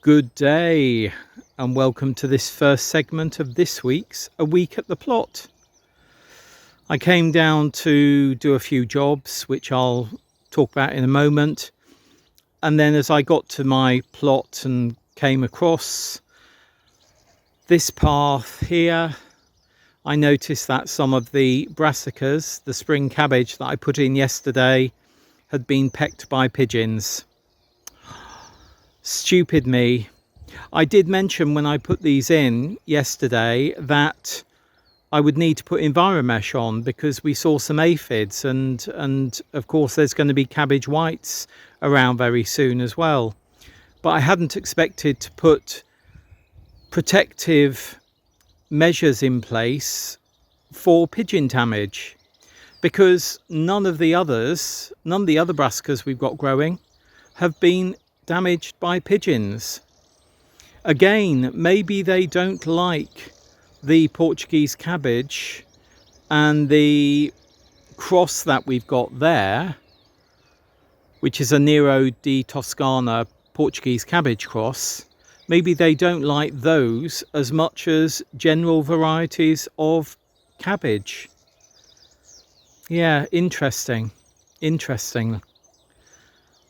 Good day and welcome to this first segment of this week's A Week at the Plot. I came down to do a few jobs which I'll talk about in a moment, and then as I got to my plot and came across this path here, I noticed that some of the brassicas, the spring cabbage that I put in yesterday, had been pecked by pigeons. Stupid me. I did mention when I put these in yesterday that I would need to put EnviroMesh on because we saw some aphids and of course there's going to be cabbage whites around very soon as well. But I hadn't expected to put protective measures in place for pigeon damage, because none of the other brassicas we've got growing have been damaged by pigeons. Again, maybe they don't like the Portuguese cabbage and the cross that we've got there, which is a Nero di Toscana Portuguese cabbage cross. Maybe they don't like those as much as general varieties of cabbage. Yeah, interesting.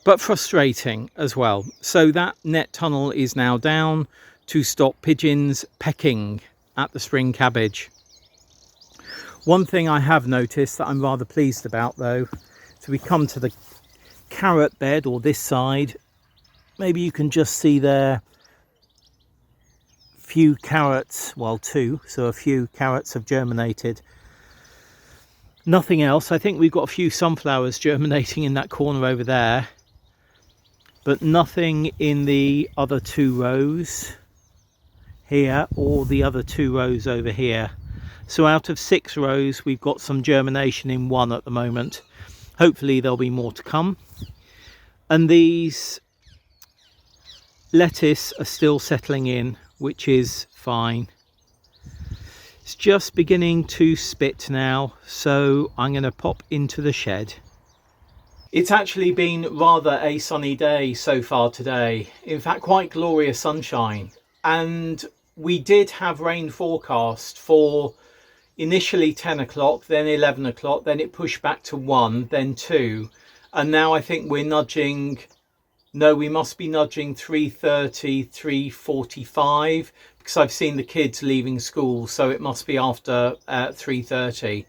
But frustrating as well. So that net tunnel is now down to stop pigeons pecking at the spring cabbage. One thing I have noticed that I'm rather pleased about though, so we come to the carrot bed, or this side, maybe you can just see there few carrots, well two, so a few carrots have germinated. Nothing else. I think we've got a few sunflowers germinating in that corner over there, but nothing in the other two rows here or the other two rows over here. So out of 6 rows we've got some germination in one at the moment. Hopefully there'll be more to come. And these lettuce are still settling in, which is fine. It's just beginning to spit now, so I'm going to pop into the shed. It's actually been rather a sunny day so far today. In fact, quite glorious sunshine. And we did have rain forecast for initially 10 o'clock, then 11 o'clock, then it pushed back to 1, then 2. And now I think we're nudging, no, we must be nudging 3:30, 3:45, because I've seen the kids leaving school, so it must be after 3:30.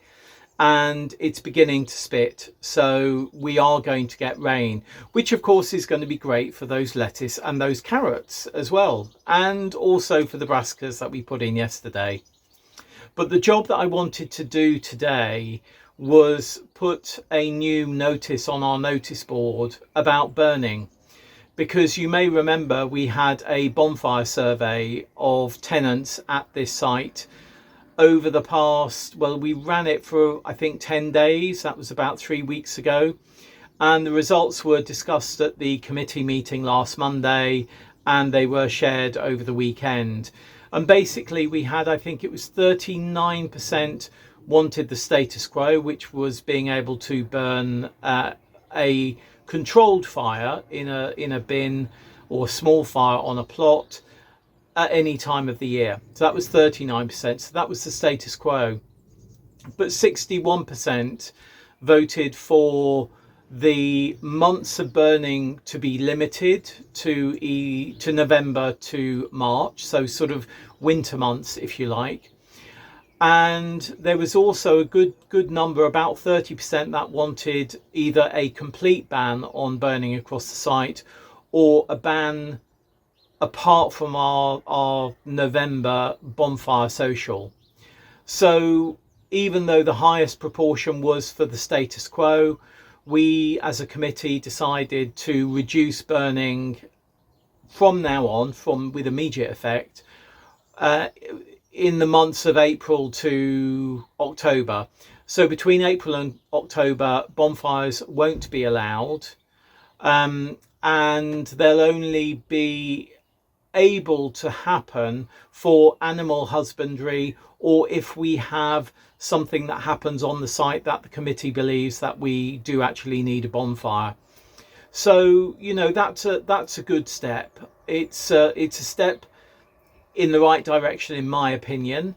And it's beginning to spit, so we are going to get rain, which of course is going to be great for those lettuce and those carrots as well, and also for the brassicas that we put in yesterday. But the job that I wanted to do today was put a new notice on our notice board about burning, because you may remember we had a bonfire survey of tenants at this site over the past, well, we ran it for I think 10 days, that was about 3 weeks ago, and the results were discussed at the committee meeting last Monday and they were shared over the weekend. And basically we had, I think it was 39% wanted the status quo, which was being able to burn a controlled fire in a bin or a small fire on a plot at any time of the year. So that was 39%, so that was the status quo. But 61% voted for the months of burning to be limited to November to March, so sort of winter months if you like. And there was also a good number, about 30%, that wanted either a complete ban on burning across the site or a ban apart from our November bonfire social. So even though the highest proportion was for the status quo, we as a committee decided to reduce burning from now on, with immediate effect, in the months of April to October. So between April and October, bonfires won't be allowed, and they'll only be able to happen for animal husbandry, or if we have something that happens on the site that the committee believes that we do actually need a bonfire. So, you know, that's a good step. it's a step in the right direction, in my opinion.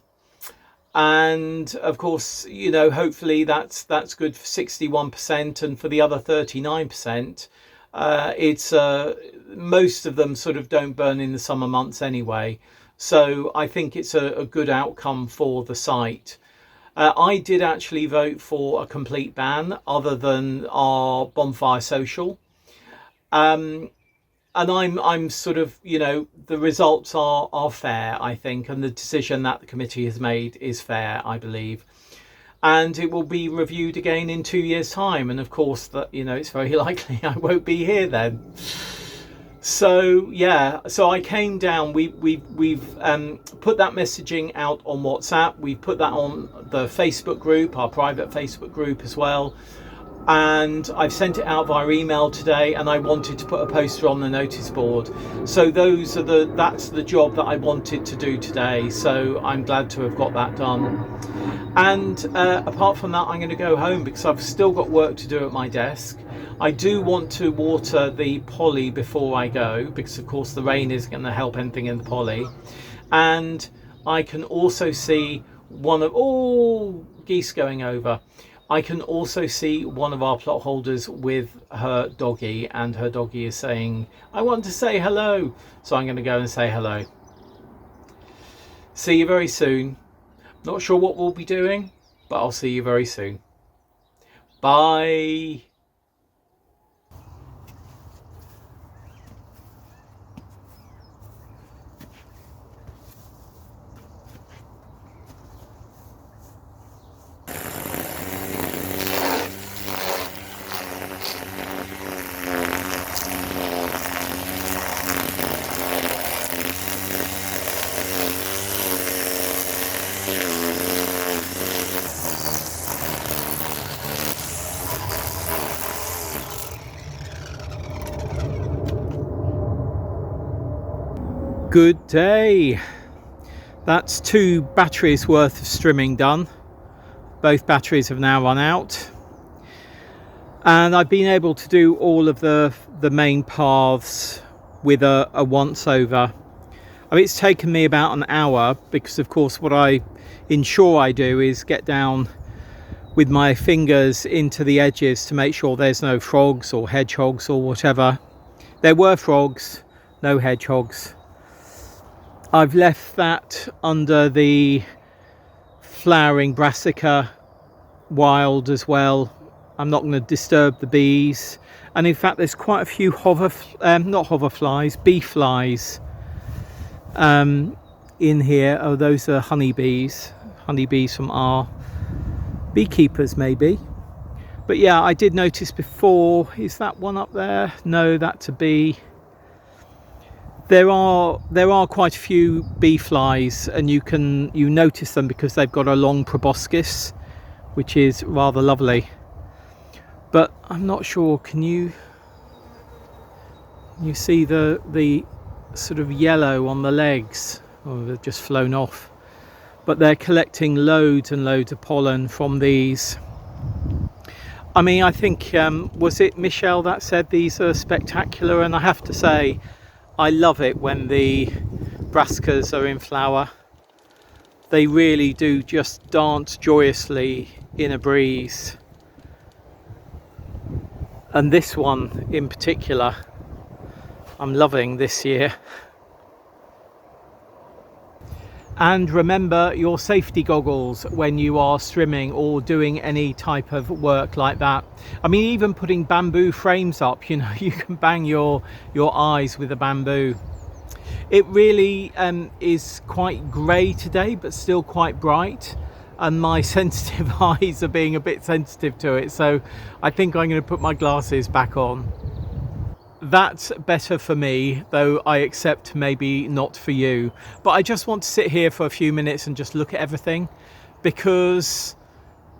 And of course, you know, hopefully that's good for 61%, and for the other 39%, it's most of them sort of don't burn in the summer months anyway. So I think it's a good outcome for the site. I did actually vote for a complete ban, other than our Bonfire Social. And I'm sort of, you know, the results are fair, I think, and the decision that the committee has made is fair, I believe. And it will be reviewed again in 2 years' time, and of course that, you know, it's very likely I won't be here then. So yeah, so I came down. We've put that messaging out on WhatsApp. We've put that on the Facebook group, our private Facebook group as well. And I've sent it out via email today, and I wanted to put a poster on the notice board. So that's the job that I wanted to do today. So I'm glad to have got that done. And apart from that, I'm going to go home because I've still got work to do at my desk. I do want to water the poly before I go, because of course the rain is going to help anything in the poly. And I can also see geese going over. I can also see one of our plot holders with her doggy, and her doggy is saying, I want to say hello. So I'm going to go and say hello. See you very soon. Not sure what we'll be doing, but I'll see you very soon. Bye. Good day. That's 2 batteries worth of strimming done. Both batteries have now run out, and I've been able to do all of the main paths with a once over. I mean, it's taken me about an hour because of course what I ensure I do is get down with my fingers into the edges to make sure there's no frogs or hedgehogs or whatever. There were frogs, no hedgehogs. I've left that under the flowering brassica wild as well. I'm not going to disturb the bees, and in fact there's quite a few bee flies in here. Oh, those are honeybees from our beekeepers maybe. But yeah, I did notice before, is that one up there? No, that's a bee. There are quite a few bee flies, and you notice them because they've got a long proboscis, which is rather lovely. But I'm not sure, can you see the sort of yellow on the legs? Oh, they've just flown off. But they're collecting loads and loads of pollen from these. I mean, I think was it Michelle that said these are spectacular? And I have to say, I love it when the brassicas are in flower. They really do just dance joyously in a breeze. And this one in particular, I'm loving this year. And remember your safety goggles when you are strimming or doing any type of work like that. I mean, even putting bamboo frames up, you know, you can bang your eyes with a bamboo. It really is quite grey today, but still quite bright, and my sensitive eyes are being a bit sensitive to it, so I think I'm going to put my glasses back on. That's better for me, though I accept maybe not for you. But I just want to sit here for a few minutes and just look at everything, because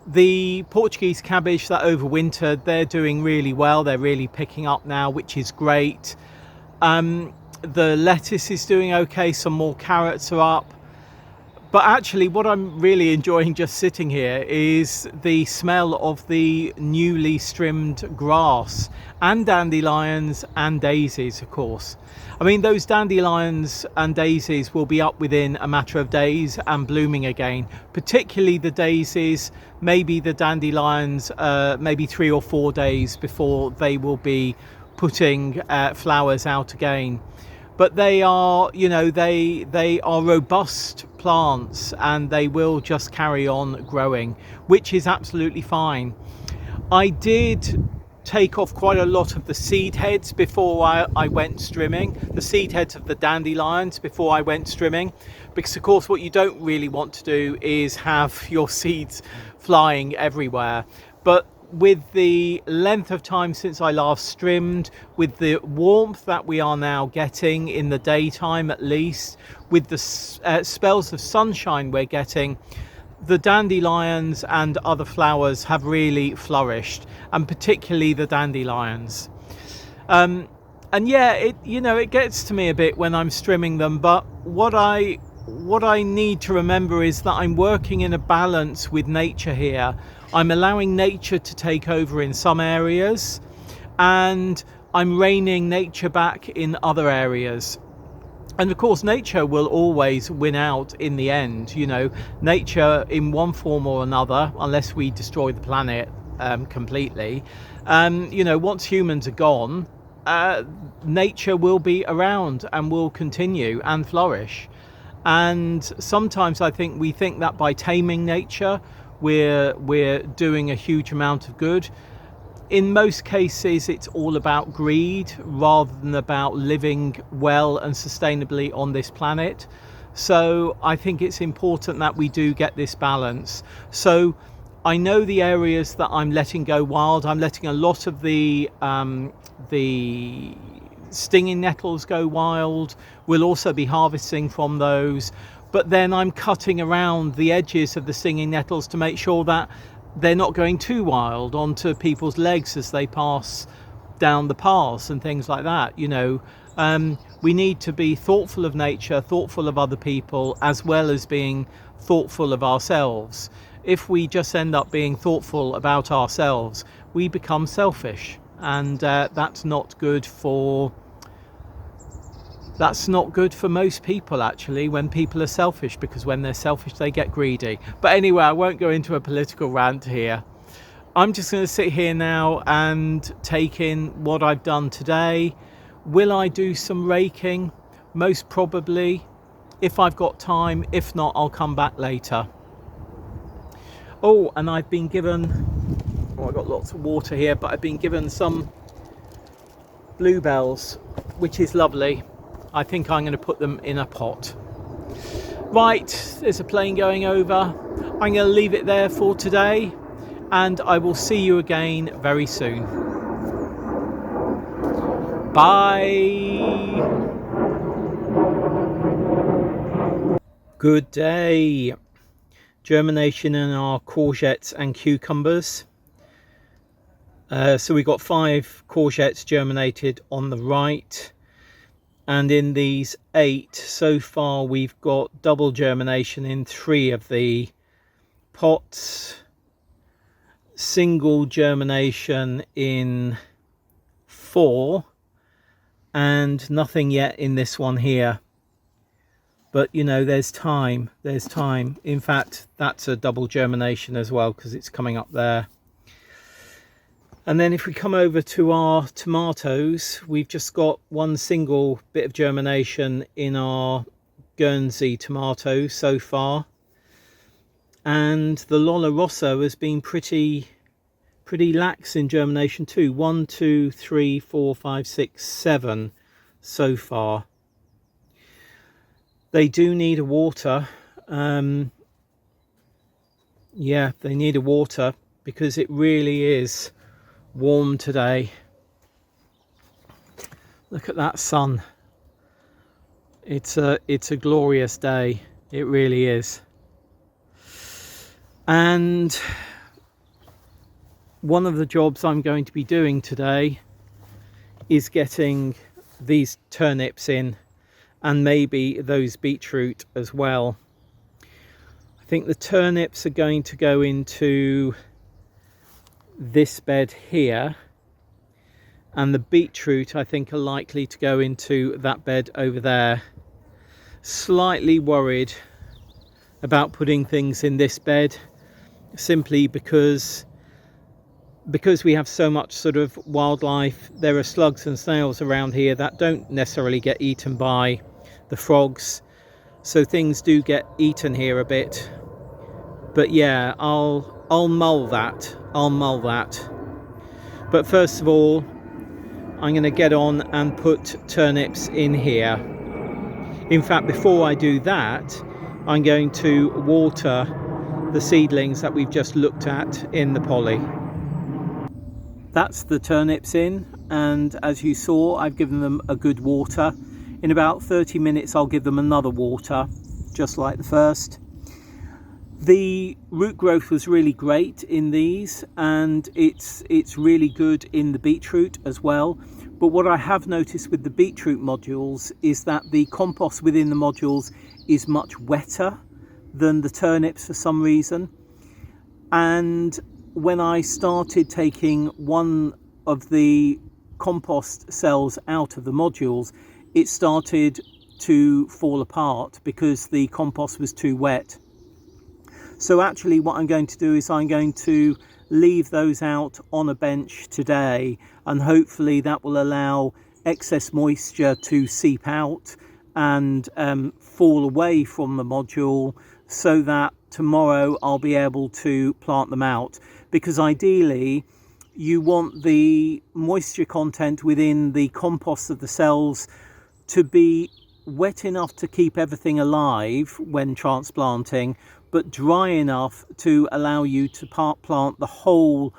the Portuguese cabbage that overwintered, they're doing really well. They're really picking up now, which is great. The lettuce is doing okay. Some more carrots are up. But actually what I'm really enjoying just sitting here is the smell of the newly trimmed grass and dandelions and daisies, of course. I mean, those dandelions and daisies will be up within a matter of days and blooming again, particularly the daisies. Maybe the dandelions, maybe 3 or 4 days before they will be putting flowers out again. But they are, you know, they are robust plants and they will just carry on growing, which is absolutely fine. I did take off quite a lot of the seed heads before I went strimming, the seed heads of the dandelions before I went strimming, because of course what you don't really want to do is have your seeds flying everywhere. But with the length of time since I last strimmed, with the warmth that we are now getting in the daytime at least, with the spells of sunshine we're getting, the dandelions and other flowers have really flourished, and particularly the dandelions. And yeah, it gets to me a bit when I'm strimming them, but what I need to remember is that I'm working in a balance with nature here. I'm allowing nature to take over in some areas, and I'm reining nature back in other areas. And of course, nature will always win out in the end. You know, nature in one form or another, unless we destroy the planet completely. You know, once humans are gone, nature will be around and will continue and flourish. And sometimes I think we think that by taming nature, we're doing a huge amount of good. In most cases, it's all about greed rather than about living well and sustainably on this planet. So I think it's important that we do get this balance. So I know the areas that I'm letting go wild. I'm letting a lot of the stinging nettles go wild. We'll also be harvesting from those. But then I'm cutting around the edges of the stinging nettles to make sure that they're not going too wild onto people's legs as they pass down the paths and things like that. You know, we need to be thoughtful of nature, thoughtful of other people, as well as being thoughtful of ourselves. If we just end up being thoughtful about ourselves, we become selfish, and that's not good for most people, actually, when people are selfish, because when they're selfish they get greedy. But anyway, I won't go into a political rant here. I'm just going to sit here now and take in what I've done today. Will I do some raking? Most probably, if I've got time. If not, I'll come back later. Oh, and I've been given, I've got lots of water here, but I've been given some bluebells, which is lovely. I think I'm going to put them in a pot. Right, there's a plane going over. I'm going to leave it there for today, and I will see you again very soon. Bye. Good day. Germination in our courgettes and cucumbers. So we've got 5 courgettes germinated on the right. And in these 8 so far, we've got double germination in 3 of the pots, single germination in 4, and nothing yet in this one here. But you know, there's time. In fact, that's a double germination as well, because it's coming up there. And then if we come over to our tomatoes, we've just got 1 single bit of germination in our Guernsey tomatoes so far. And the Lolla Rossa has been pretty lax in germination too. 1, 2, 3, 4, 5, 6, 7 so far. They do need a water. Yeah, they need a water, because it really is warm today. Look at that sun. It's a glorious day. It really is. And one of the jobs I'm going to be doing today is getting these turnips in, and maybe those beetroot as well. think the turnips are going to go into this bed here, and the beetroot I think are likely to go into that bed over there. Slightly worried about putting things in this bed, simply because we have so much sort of wildlife. There are slugs and snails around here that don't necessarily get eaten by the frogs, so things do get eaten here a bit. But yeah, I'll mull that. But first of all, I'm going to get on and put turnips in here. In fact, before I do that, I'm going to water the seedlings that we've just looked at in the poly. That's the turnips in, and as you saw, I've given them a good water. In about 30 minutes I'll give them another water, just like the first. The root growth was really great in these, and it's really good in the beetroot as well. But what I have noticed with the beetroot modules is that the compost within the modules is much wetter than the turnips for some reason. And when I started taking one of the compost cells out of the modules, it started to fall apart because the compost was too wet. So actually what I'm going to do is I'm going to leave those out on a bench today, and hopefully that will allow excess moisture to seep out and fall away from the module, so that tomorrow I'll be able to plant them out. Because ideally you want the moisture content within the compost of the cells to be wet enough to keep everything alive when transplanting, but dry enough to allow you to plant the whole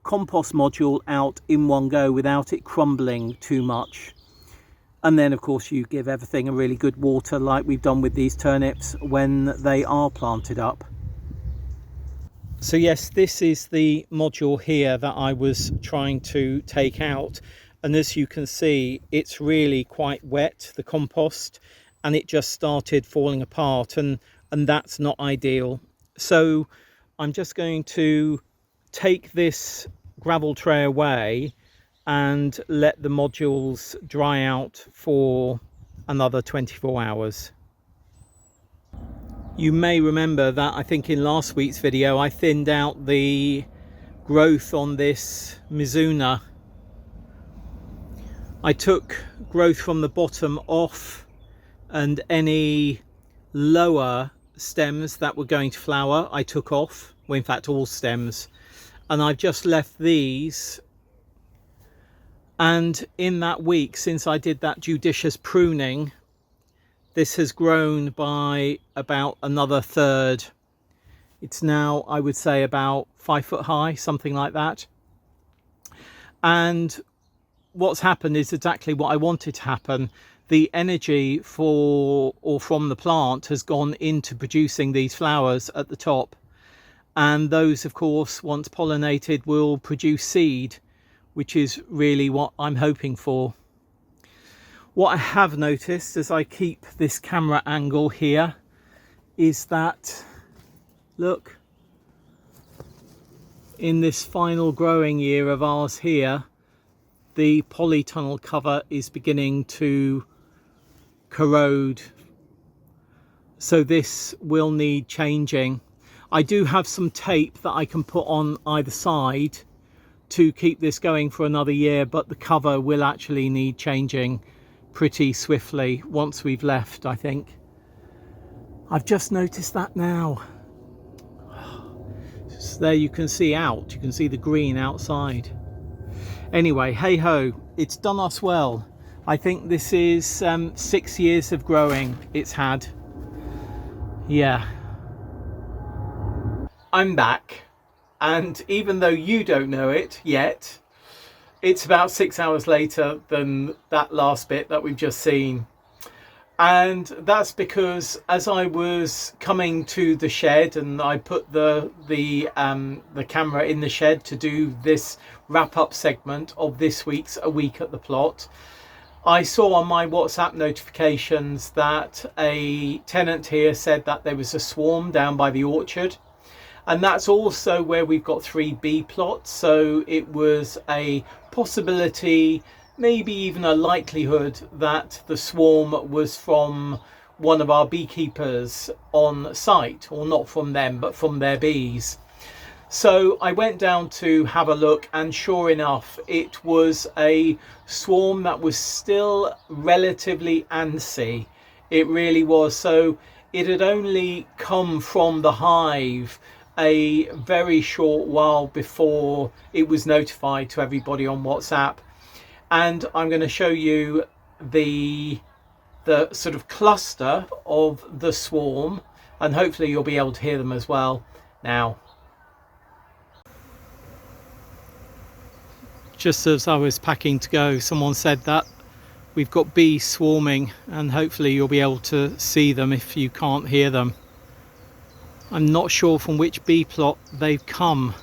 compost module out in one go without it crumbling too much. And then of course you give everything a really good water, like we've done with these turnips when they are planted up. So yes, this is the module here that I was trying to take out, and as you can see, it's really quite wet, the compost, and it just started falling apart, and that's not ideal. So I'm just going to take this gravel tray away and let the modules dry out for another 24 hours. You may remember that I think in last week's video I thinned out the growth on this Mizuna. I took growth from the bottom off, and any lower stems that were going to flower I took off, well in fact all stems, and I've just left these. And in that week since I did that judicious pruning, this has grown by about another third. It's now, I would say, about 5 foot high, something like that. And what's happened is exactly what I wanted to happen. The energy from the plant has gone into producing these flowers at the top, and those of course once pollinated will produce seed, which is really what I'm hoping for. What I have noticed as I keep this camera angle here is that, look, in this final growing year of ours here, the polytunnel cover is beginning to corrode, so this will need changing. I do have some tape that I can put on either side to keep this going for another year, but the cover will actually need changing pretty swiftly once we've left, I think. I've just noticed that now. So there you can see you can see the green outside. Anyway, hey ho, it's done us well. I think this is 6 years of growing it's had. Yeah. I'm back, and even though you don't know it yet, it's about 6 hours later than that last bit that we've just seen. And that's because as I was coming to the shed, and I put the camera in the shed to do this wrap up segment of this week's A Week at the Plot, I saw on my WhatsApp notifications that a tenant here said that there was a swarm down by the orchard, and that's also where we've got 3 bee plots, so it was a possibility, maybe even a likelihood, that the swarm was from one of our beekeepers on site, or not from them but from their bees. So I went down to have a look, and sure enough, it was a swarm that was still relatively antsy. It really was. So it had only come from the hive a very short while before it was notified to everybody on WhatsApp. And I'm going to show you the sort of cluster of the swarm, and hopefully you'll be able to hear them as well now. Just as I was packing to go, someone said that we've got bees swarming, and hopefully you'll be able to see them if you can't hear them. I'm not sure from which bee plot they've come,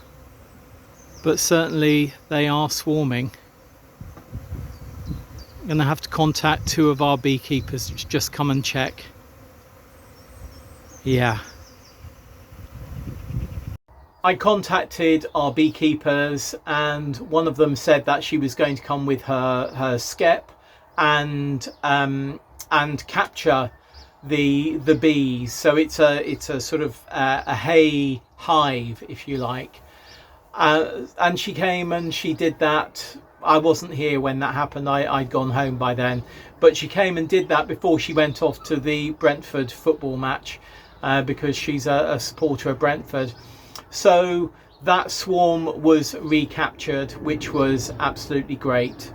but certainly they are swarming. I'm going to have to contact 2 of our beekeepers to just come and check. Yeah. I contacted our beekeepers, and one of them said that she was going to come with her skep and capture the bees. So it's a sort of a hay hive, if you like. And she came and she did that. I wasn't here when that happened. I'd gone home by then, but she came and did that before she went off to the Brentford football match, because she's a supporter of Brentford. So that swarm was recaptured, which was absolutely great.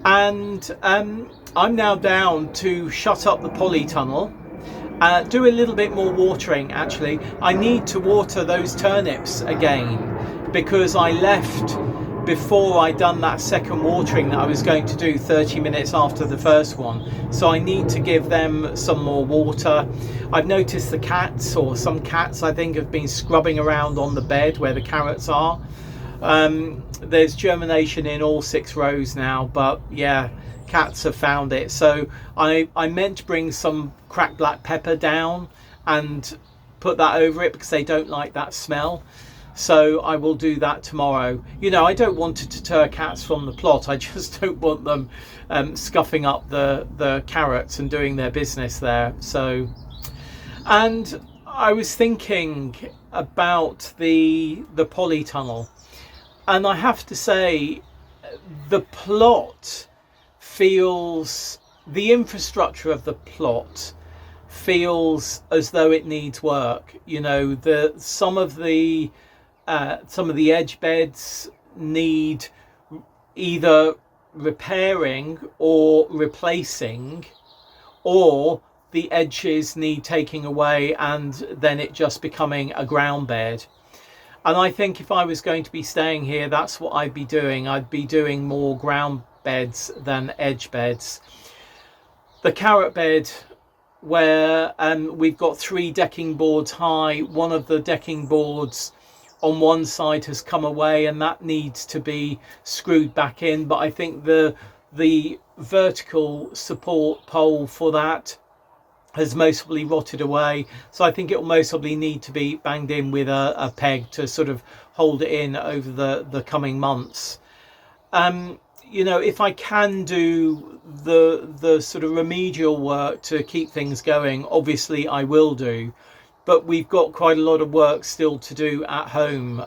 And I'm now down to shut up the polytunnel, do a little bit more watering. Actually, I need to water those turnips again, because I left before I'd done that second watering that I was going to do 30 minutes after the first one. So I need to give them some more water. I've noticed the cats, or some cats I think, have been scrubbing around on the bed where the carrots are. There's germination in all 6 rows now, but yeah, cats have found it. So I meant to bring some cracked black pepper down and put that over it, because they don't like that smell. So I will do that tomorrow. You know, I don't want to deter cats from the plot. I just don't want them scuffing up the carrots and doing their business there. So, and I was thinking about the polytunnel, and I have to say, the plot feels, the infrastructure of the plot feels as though it needs work. You know, some of the edge beds need either repairing or replacing, or the edges need taking away and then it just becoming a ground bed. And I think if I was going to be staying here, that's what I'd be doing. I'd be doing more ground beds than edge beds. The carrot bed, where we've got 3 decking boards high, one of the decking boards on one side has come away, and that needs to be screwed back in. But I think the vertical support pole for that has most probably rotted away, so I think it will most probably need to be banged in with a peg to sort of hold it in over the coming months. You know, if I can do the sort of remedial work to keep things going, obviously I will do. But we've got quite a lot of work still to do at home,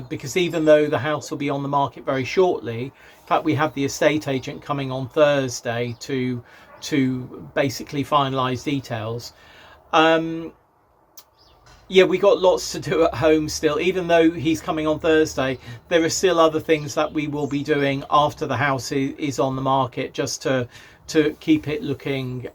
because even though the house will be on the market very shortly, in fact we have the estate agent coming on Thursday to basically finalise details. Yeah, we got lots to do at home still. Even though he's coming on Thursday, there are still other things that we will be doing after the house is on the market, just to keep it looking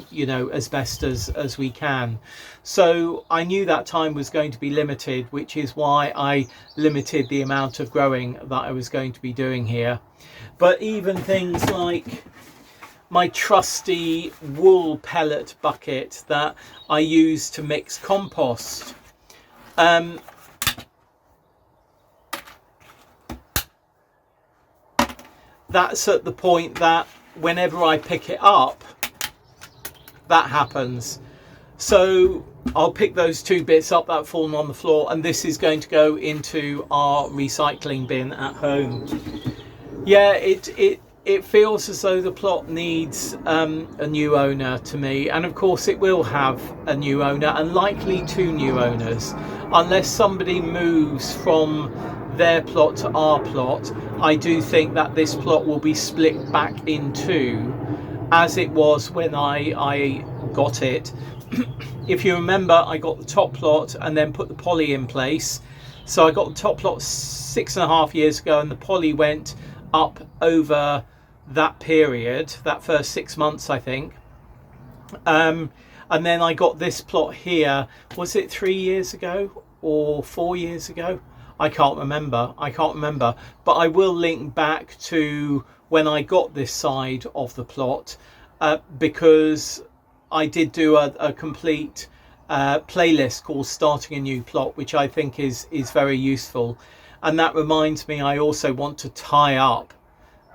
you know, as best as we can. So I knew that time was going to be limited, which is why I limited the amount of growing that I was going to be doing here. But even things like my trusty wool pellet bucket that I use to mix compost, that's at the point that whenever I pick it up, that happens. So I'll pick those 2 bits up that have fallen on the floor, and this is going to go into our recycling bin at home. Yeah, it feels as though the plot needs a new owner to me, and of course it will have a new owner, and likely 2 new owners, unless somebody moves from their plot to our plot. I do think that this plot will be split back in 2, as it was when I got it. If you remember, I got the top plot and then put the poly in place. So I got the top plot 6.5 years ago, and the poly went up over that period, that first 6 months, I think. And then I got this plot here, was it 3 years ago or 4 years ago? I can't remember, but I will link back to when I got this side of the plot, because I did do a complete playlist called Starting a New Plot, which I think is very useful. And that reminds me, I also want to tie up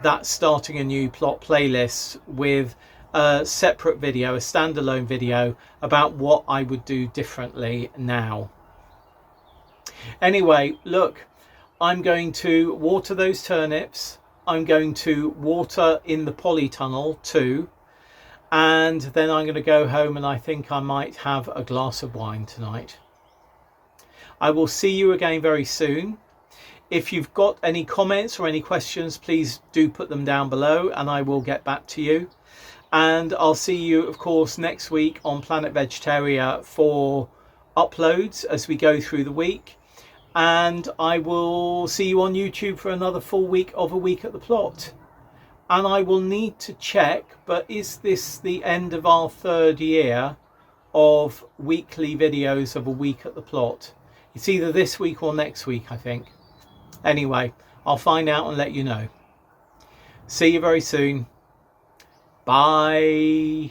that Starting a New Plot playlist with a separate video, a standalone video, about what I would do differently now. Anyway, look, I'm going to water those turnips. I'm going to water in the polytunnel too. And then I'm going to go home, and I think I might have a glass of wine tonight. I will see you again very soon. If you've got any comments or any questions, please do put them down below, and I will get back to you. And I'll see you, of course, next week on Planet Vegetaria for uploads as we go through the week. And I will see you on YouTube for another full week of A Week at the Plot. And I will need to check, but is this the end of our 3rd year of weekly videos of A Week at the Plot? It's either this week or next week, I think. Anyway, I'll find out and let you know. See you very soon. Bye.